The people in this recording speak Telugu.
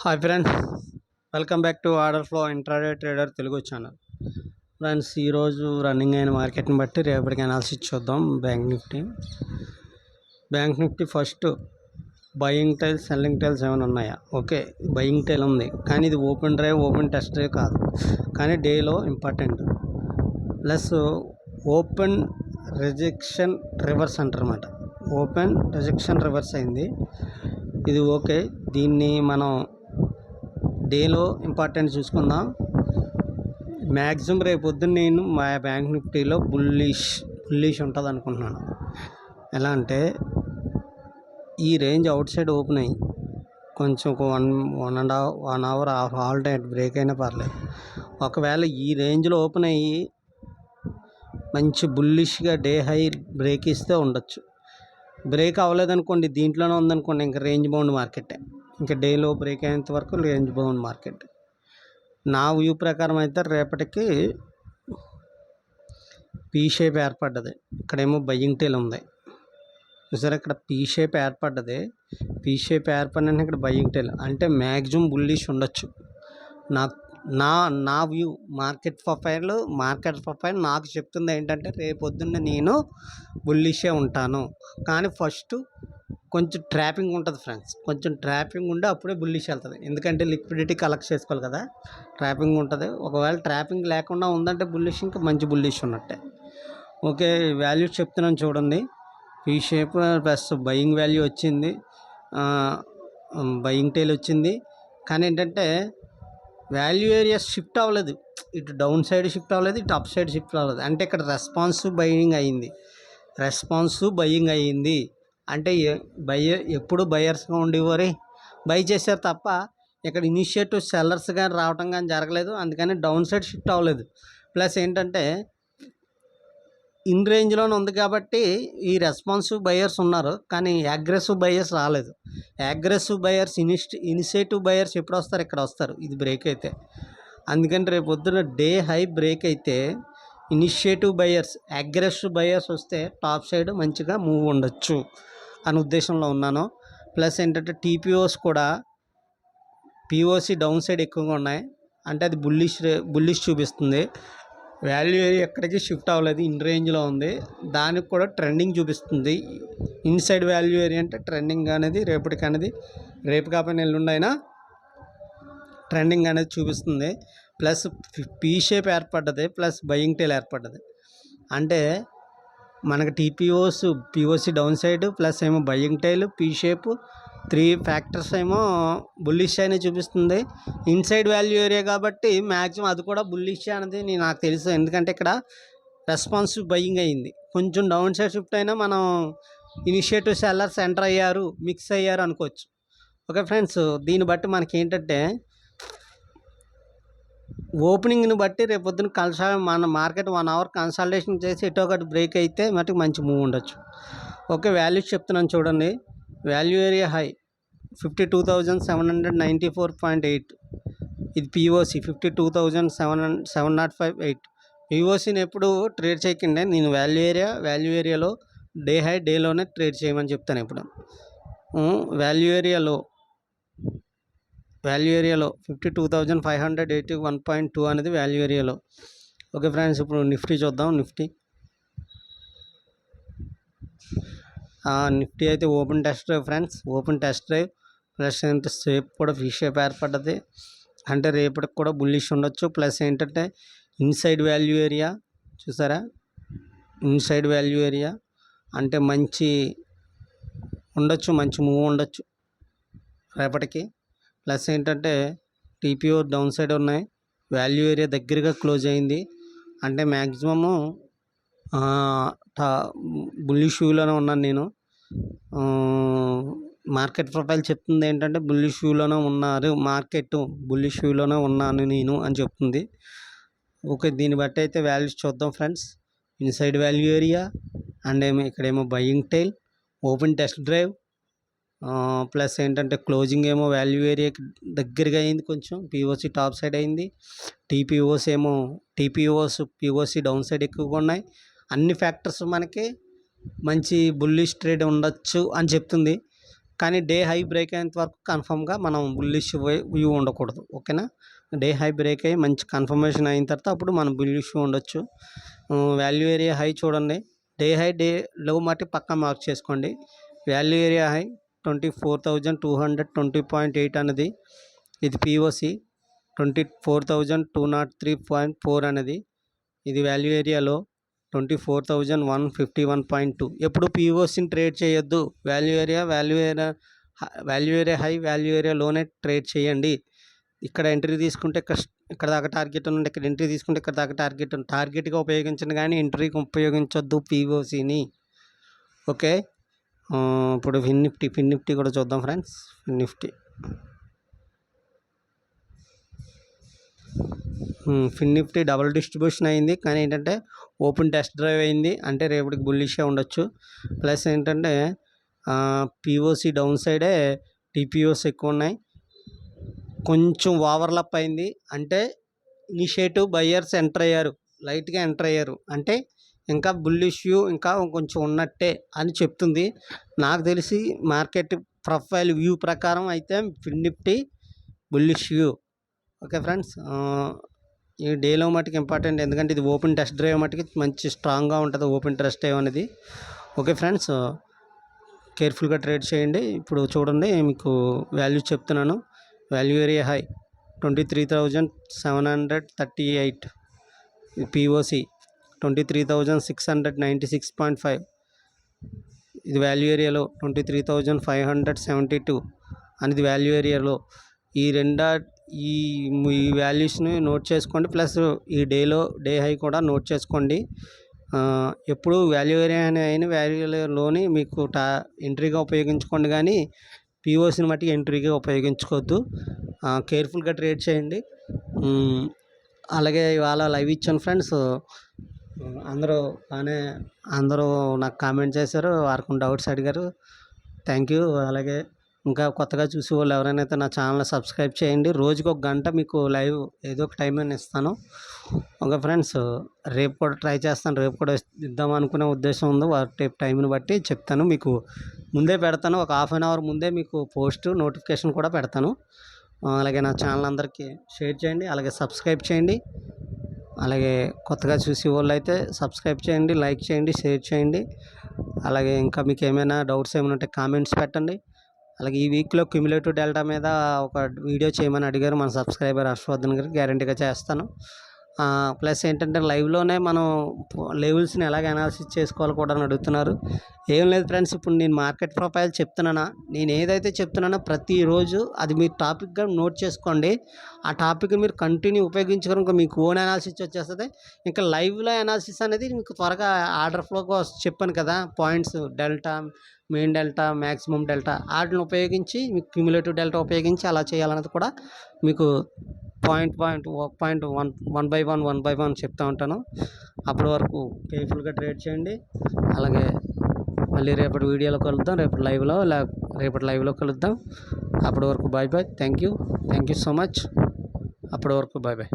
Hi friends, welcome back to order flow intraday trader Telugu channel. Friends, ఈరోజు రన్నింగ్ అయిన మార్కెట్ని బట్టి రేపటికి అనాలిసిస్ చూద్దాం. Bank Nifty first buying tiles, selling tiles ఏమైనా ఉన్నాయా? ఓకే, బయింగ్ టైల్ ఉంది, కానీ ఇది ఓపెన్ టెస్ట్ డ్రైవ్ కాదు, కానీ డేలో important. Plus open rejection reverse అంటారన్నమాట. ఓపెన్ రిజెక్షన్ రివర్స్ అయింది, ఇది ఓకే. దీన్ని మనం డేలో ఇంపార్టెంట్ చూసుకుందాం. మ్యాక్సిమం రేపు పొద్దున్న నేను మా బ్యాంక్ నిఫ్టీలో బుల్లిష్ ఉంటుంది అనుకుంటున్నాను. ఎలా అంటే ఈ రేంజ్ అవుట్ సైడ్ ఓపెన్ అయ్యి కొంచెం ఒక 1 అవర్ హాల్ టైం బ్రేక్ అయినా పర్లేదు. ఒకవేళ ఈ రేంజ్లో ఓపెన్ అయ్యి మంచి బుల్లిష్గా డే హై బ్రేక్ ఇస్తే ఉండొచ్చు. బ్రేక్ అవ్వలేదనుకోండి, దీంట్లోనే ఉందనుకోండి, ఇంకా రేంజ్ బౌండ్ మార్కెటే. ఇంకా డేలో బ్రేక్ అయ్యేంత వరకు రేంజ్ బౌండ్ మార్కెట్. నా వ్యూ ప్రకారం అయితే రేపటికి పీ షేప్ ఏర్పడ్డది. ఇక్కడేమో బయ్యింగ్ టైల్ ఉంది చూసారా, ఇక్కడ పీ షేప్ ఏర్పడ్డది. పీ షేప్ ఏర్పడిన ఇక్కడ బయ్యింగ్ టైల్ అంటే మ్యాక్సిమం బుల్లిష్ ఉండొచ్చు. నా వ్యూ మార్కెట్ ప్రొఫైల్ నాకు చెప్తుంది ఏంటంటే రేపొద్దున్న నేను బుల్లిషే ఉంటాను. కానీ ఫస్ట్ కొంచెం ట్రాపింగ్ ఉంటుంది ఫ్రెండ్స్, కొంచెం ట్రాపింగ్ ఉండి అప్పుడే బుల్లిష్ వెళ్తుంది. ఎందుకంటే లిక్విడిటీ కలెక్ట్ చేసుకోవాలి కదా, ట్రాపింగ్ ఉంటుంది. ఒకవేళ ట్రాపింగ్ లేకుండా ఉందంటే బుల్లిష్, ఇంకా మంచి బుల్లిష్ ఉన్నట్టే. ఓకే, వాల్యూస్ చెప్తున్నాను చూడండి. P shape plus buying value వచ్చింది, బయింగ్ టైల్ వచ్చింది. కానీ ఏంటంటే వాల్యూ ఏరియా షిఫ్ట్ అవ్వలేదు, ఇటు డౌన్ సైడ్ షిఫ్ట్ అవ్వలేదు, ఇటు అప్ సైడ్ షిఫ్ట్ అవ్వలేదు. అంటే ఇక్కడ రెస్పాన్సివ్ బయింగ్ అయ్యింది. అంటే ఎప్పుడు బయర్స్గా ఉండేవారు బై చేశారు తప్ప ఇక్కడ ఇనిషియేటివ్ సెల్లర్స్ కానీ రావటం కానీ జరగలేదు. అందుకని డౌన్ సైడ్ షిఫ్ట్ అవ్వలేదు. ప్లస్ ఏంటంటే ఇన్ రేంజ్లోనే ఉంది కాబట్టి ఈ రెస్పాన్సివ్ బయర్స్ ఉన్నారు, కానీ అగ్రెసివ్ బయర్స్ రాలేదు. అగ్రెసివ్ బయర్స్ ఇనిషియేటివ్ బయర్స్ ఎప్పుడు వస్తారు? ఇక్కడ వస్తారు, ఇది బ్రేక్ అయితే. అందుకని రేపు పొద్దున డే హై బ్రేక్ అయితే ఇనిషియేటివ్ బయర్స్, అగ్రెసివ్ బయర్స్ వస్తే టాప్ సైడ్ మంచిగా మూవ్ ఉండొచ్చు అని ఉద్దేశంలో ఉన్నాను. ప్లస్ ఏంటంటే టీపీఓస్ కూడా పిఓసి డౌన్ సైడ్ ఎక్కువగా ఉన్నాయి, అంటే అది బుల్లిష్ చూపిస్తుంది. వాల్యూ ఏరియా ఎక్కడికి షిఫ్ట్ అవ్వలేదు, ఇన్ రేంజ్లో ఉంది. దానికి కూడా ట్రెండింగ్ చూపిస్తుంది. ఇన్సైడ్ వాల్యూ ఏరియా అంటే ట్రెండింగ్ అనేది రేపు కాకపోయినా ఎల్లుండి అయినా ట్రెండింగ్ అనేది చూపిస్తుంది. ప్లస్ పీ షేప్ ఏర్పడ్డది, ప్లస్ బయింగ్ టైల్ ఏర్పడ్డది. అంటే మనకి పిఓసి డౌన్ సైడ్, ప్లస్ ఏమో buying tail, P shape, 3 factors ఏమో బుల్లిష్ అయినా చూపిస్తుంది. ఇన్సైడ్ వాల్యూ ఏరియా కాబట్టి మ్యాక్సిమం అది కూడా బుల్లిష్ అనేది నాకు తెలుసు. ఎందుకంటే ఇక్కడ రెస్పాన్సివ్ బయింగ్ అయ్యింది. కొంచెం డౌన్ సైడ్ షిఫ్ట్ అయినా మనం ఇనిషియేటివ్ సెల్లర్స్ ఎంటర్ అయ్యారు, మిక్స్ అయ్యారు అనుకోవచ్చు. ఓకే ఫ్రెండ్స్, దీన్ని బట్టి మనకి ఏంటంటే ఓపెనింగ్ని బట్టి రేపొద్దున మన మార్కెట్ 1 అవర్ కన్సల్టేషన్ చేసి ఎటో ఒకటి బ్రేక్ అయితే మటుకు మంచి మూవ్ ఉండొచ్చు. ఓకే, వాల్యూస్ చెప్తున్నాను చూడండి. వాల్యూ ఏరియా హై 52,794.8, ఇది పిఓసి 52,705.8. పిఓసిని ఎప్పుడు ట్రేడ్ చేయకండి. నేను వాల్యూ ఏరియాలో డే హై డేలోనే ట్రేడ్ చేయమని చెప్తాను ఎప్పుడు. వాల్యూ ఏరియాలో 52,581.2 అనేది వాల్యూ ఏరియాలో. ఓకే ఫ్రెండ్స్, ఇప్పుడు నిఫ్టీ చూద్దాం. నిఫ్టీ అయితే open test drive friends, plus ఏంటంటే షేప్ కూడా ఫీ షేప్ ఏర్పడ్డది, అంటే రేపటికి కూడా బుల్లిష్ ఉండొచ్చు. ప్లస్ ఏంటంటే ఇన్సైడ్ వాల్యూ ఏరియా చూసారా, ఇన్సైడ్ వాల్యూ ఏరియా అంటే మంచి మూవ్ ఉండొచ్చు రేపటికి. ప్లస్ ఏంటంటే టీపీఓ డౌన్ సైడ్ ఉన్నాయి, వాల్యూ ఏరియా దగ్గరగా క్లోజ్ అయింది, అంటే మ్యాక్సిమము బుల్లిష్ వ్యూలోనే ఉన్నాను నేను. మార్కెట్ ప్రొఫైల్ చెప్తుంది ఏంటంటే బుల్లిష్ వ్యూలోనే ఉన్నాను నేను అని చెప్తుంది. ఓకే, దీన్ని బట్టి అయితే వాల్యూస్ చూద్దాం friends. Inside value area and ఇక్కడేమో buying tail, open test drive, plus ఏంటంటే క్లోజింగ్ ఏమో వాల్యూ ఏరియాకి దగ్గరగా అయింది, కొంచెం పిఓసి టాప్ సైడ్ అయింది. పిఓసి డౌన్ సైడ్ ఎక్కువగా ఉన్నాయి. అన్ని ఫ్యాక్టర్స్ మనకి మంచి బుల్లిష్ ట్రేడ్ ఉండొచ్చు అని చెప్తుంది. కానీ డే హై బ్రేక్ అయ్యేంత వరకు కన్ఫర్మ్గా మనం బుల్లిష్ వ్యూ ఉండకూడదు. ఓకేనా? డే హై బ్రేక్ అయ్యి మంచి కన్ఫర్మేషన్ అయిన తర్వాత అప్పుడు మనం బుల్లిష్ వ్యూ ఉండొచ్చు. వాల్యూ ఏరియా హై చూడండి. డే హై డే లో మట్టి పక్కా మార్క్ చేసుకోండి. వాల్యూ ఏరియా హై 24,220.8 అనేది. ఇది పిఓసి 24,203.4 అనేది. ఇది వాల్యూ ఏరియాలో 24,151.2. ఎప్పుడు పిఓసిని ట్రేడ్ చేయొద్దు. వాల్యూ ఏరియా హై వాల్యూ ఏరియాలోనే ట్రేడ్ చేయండి. ఇక్కడ ఎంట్రీ తీసుకుంటే ఇక్కడ దాకా టార్గెట్ ఉంది, ఇక్కడ ఎంట్రీ తీసుకుంటే ఇక్కడ దాకా టార్గెట్ ఉంది. టార్గెట్గా ఉపయోగించండి కానీ ఎంట్రీకి ఉపయోగించొద్దు పిఓసిని. ఓకే, ఇప్పుడు ఫిన్ నిఫ్టీ కూడా చూద్దాం ఫ్రెండ్స్. ఫిన్ నిఫ్టీ డబుల్ డిస్ట్రిబ్యూషన్ అయింది, కానీ ఏంటంటే ఓపెన్ టెస్ట్ డ్రైవ్ అయింది, అంటే రేపటికి బుల్లిష్గా ఉండొచ్చు. ప్లస్ ఏంటంటే పిఓసి డౌన్ సైడే, టీపీఓస్ ఎక్కువ ఉన్నాయి. కొంచెం ఓవర్లప్ అయింది, అంటే ఇనిషియేటివ్ బయ్యర్స్ ఎంటర్ అయ్యారు, లైట్గా ఎంటర్ అయ్యారు, అంటే ఇంకా బుల్లిష్ వ్యూ ఇంకా కొంచెం ఉన్నట్టే అని చెప్తుంది. నాకు తెలిసి మార్కెట్ ప్రొఫైల్ వ్యూ ప్రకారం అయితే Fin Nifty bullish view. Okay friends, ఈ డేలో మటుకు ఇంపార్టెంట్, ఎందుకంటే ఇది ఓపెన్ టెస్ట్ డ్రైవ్ మటుకు మంచి స్ట్రాంగ్గా ఉంటుంది ఓపెన్ టెస్ట్ డ్రైవ్ అనేది. ఓకే ఫ్రెండ్స్, కేర్ఫుల్గా ట్రేడ్ చేయండి. ఇప్పుడు చూడండి, మీకు వాల్యూ చెప్తున్నాను. Value area high 23,738. పిఓసి 23,696.5. ఇది వాల్యూ ఏరియాలో 23,572 అనేది వాల్యూ ఏరియాలో. ఈ వాల్యూస్ని నోట్ చేసుకోండి. ప్లస్ ఈ డే హై కూడా నోట్ చేసుకోండి. ఎప్పుడు వాల్యూ ఏరియా అయిన వాల్యూలోని మీకు ఎంట్రీగా ఉపయోగించుకోండి, కానీ పిఓసిని బట్టి ఎంట్రీగా ఉపయోగించుకోవద్దు. కేర్ఫుల్గా ట్రేడ్ చేయండి. అలాగే ఇవాళ లైవ్ ఇచ్చాను ఫ్రెండ్స్. అందరూ నాకు కామెంట్ చేశారు, వారికి డౌట్స్ అడిగారు. Thank you. అలాగే ఇంకా కొత్తగా చూసే వాళ్ళు ఎవరైనా అయితే నా ఛానల్ సబ్స్క్రైబ్ చేయండి. రోజుకి 1 గంట మీకు లైవ్ ఏదో ఒక టైం అని ఇస్తాను. ఓకే ఫ్రెండ్స్, రేపు కూడా ట్రై చేస్తాను. రేపు కూడా ఇద్దాం అనుకునే ఉద్దేశం ఉంది. రేపు టైంని బట్టి చెప్తాను, మీకు ముందే పెడతాను. ఒక హాఫ్ అన్ అవర్ ముందే మీకు పోస్ట్ నోటిఫికేషన్ కూడా పెడతాను. అలాగే నా ఛానల్ అందరికీ షేర్ చేయండి, అలాగే సబ్స్క్రైబ్ చేయండి. అలాగే కొత్తగా చూసే వాళ్ళు అయితే సబ్స్క్రైబ్ చేయండి, లైక్ చేయండి, షేర్ చేయండి. అలాగే ఇంకా మీకు ఏమైనా డౌట్స్ ఏమైనా ఉంటే కామెంట్స్ పెట్టండి. అలాగే ఈ వీక్లో క్యుములేటివ్ డెల్టా మీద ఒక వీడియో చేయమని అడిగారు మన సబ్స్క్రైబర్ హర్షవర్ధన్ గారు. గ్యారంటీగా చేస్తాను. ప్లస్ ఏంటంటే లైవ్లోనే మనం లెవెల్స్ని ఎలాగ అనాలిసిస్ చేసుకోవాలి కూడా అని అడుగుతున్నారు. ఏం లేదు ఫ్రెండ్స్, ఇప్పుడు నేను మార్కెట్ ప్రొఫైల్ చెప్తున్నానా, నేను ఏదైతే చెప్తున్నానో ప్రతిరోజు అది మీరు టాపిక్గా నోట్ చేసుకోండి. ఆ టాపిక్ మీరు కంటిన్యూ ఉపయోగించుకొని ఇంకా మీకు ఓన్ అనాలిసిస్ వచ్చేస్తుంది. ఇంకా లైవ్లో అనాలిసిస్ అనేది మీకు త్వరగా ఆర్డర్ ఫ్లోగా చెప్పాను కదా, points delta, main delta, maximum delta, వాటిని ఉపయోగించి మీకు క్యుములేటివ్ డెల్టా ఉపయోగించి అలా చేయాలన్నది కూడా మీకు పాయింట్ 1 బై 1 చెప్తూ ఉంటాను. అప్పటి వరకు కేర్ఫుల్గా ట్రేడ్ చేయండి. అలాగే మళ్ళీ రేపటి వీడియోలో కలుద్దాం, రేపటి లైవ్లో కలుద్దాం. అప్పటి వరకు bye. Thank you so much. అప్పటి వరకు బాయ్.